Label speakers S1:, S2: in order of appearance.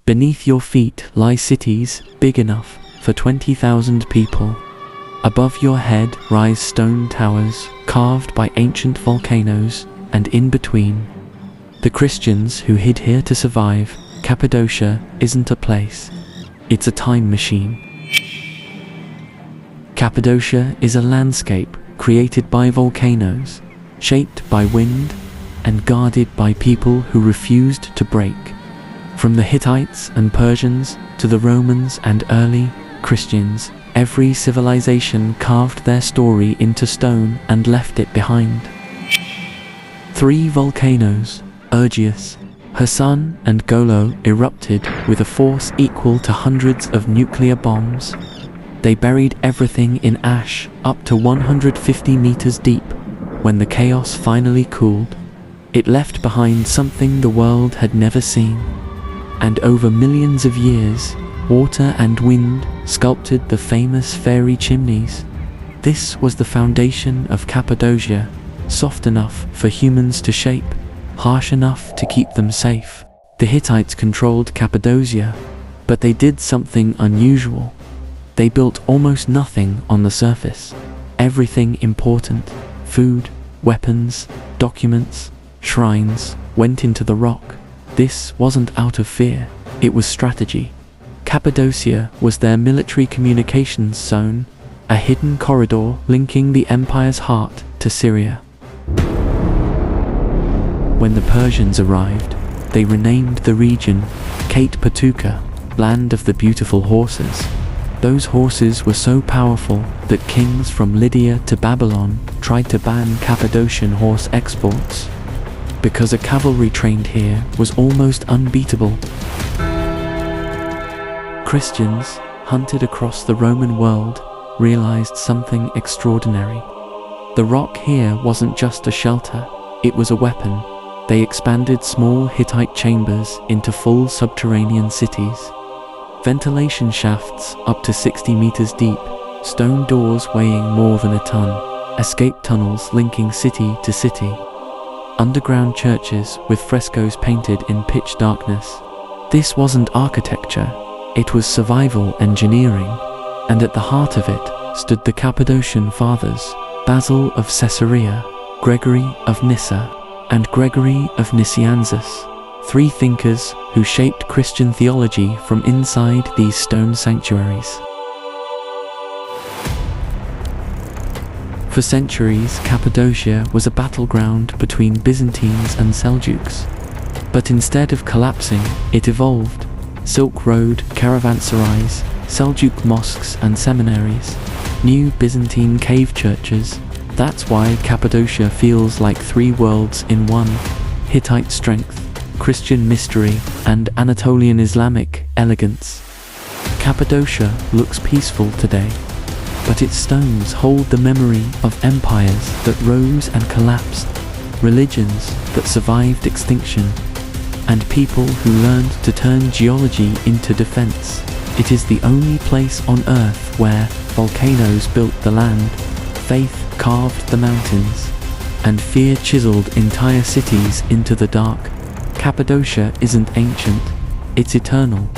S1: Beneath your feet lie cities big enough for 20,000 people. Above your head rise stone towers carved by ancient volcanoes, and in between, the Christians who hid here to survive. Cappadocia isn't a place, it's a time machine. Cappadocia is a landscape created by volcanoes, shaped by wind, and guarded by people who refused to break. From the Hittites and Persians to the Romans and early Christians, every civilization carved their story into stone and left it behind. 3 volcanoes, Ergius, Hassan and Golo, erupted with a force equal to hundreds of nuclear bombs. They buried everything in ash up to 150 meters deep. When the chaos finally cooled, it left behind something the world had never seen. And over millions of years, water and wind sculpted the famous fairy chimneys. This was the foundation of Cappadocia, soft enough for humans to shape, harsh enough to keep them safe. The Hittites controlled Cappadocia, but they did something unusual. They built almost nothing on the surface. Everything important, food, weapons, documents, shrines, went into the rock. This wasn't out of fear, it was strategy. Cappadocia was their military communications zone, a hidden corridor linking the empire's heart to Syria. When the Persians arrived, they renamed the region Cappadocia, land of the beautiful horses. Those horses were so powerful that kings from Lydia to Babylon tried to ban Cappadocian horse exports, because a cavalry trained here was almost unbeatable. Christians, hunted across the Roman world, realized something extraordinary. The rock here wasn't just a shelter, it was a weapon. They expanded small Hittite chambers into full subterranean cities. Ventilation shafts up to 60 meters deep, stone doors weighing more than a ton, escape tunnels linking city to city, underground churches with frescoes painted in pitch darkness. This wasn't architecture, it was survival engineering, and at the heart of it stood the Cappadocian fathers, Basil of Caesarea, Gregory of Nyssa, and Gregory of Nazianzus, 3 thinkers who shaped Christian theology from inside these stone sanctuaries. For centuries, Cappadocia was a battleground between Byzantines and Seljuks. But instead of collapsing, it evolved. Silk Road caravanserais, Seljuk mosques and seminaries, new Byzantine cave churches. That's why Cappadocia feels like 3 worlds in one: Hittite strength, Christian mystery, and Anatolian Islamic elegance. Cappadocia looks peaceful today, but its stones hold the memory of empires that rose and collapsed, religions that survived extinction, and people who learned to turn geology into defense. It is the only place on Earth where volcanoes built the land, faith carved the mountains, and fear chiseled entire cities into the dark. Cappadocia isn't ancient, it's eternal.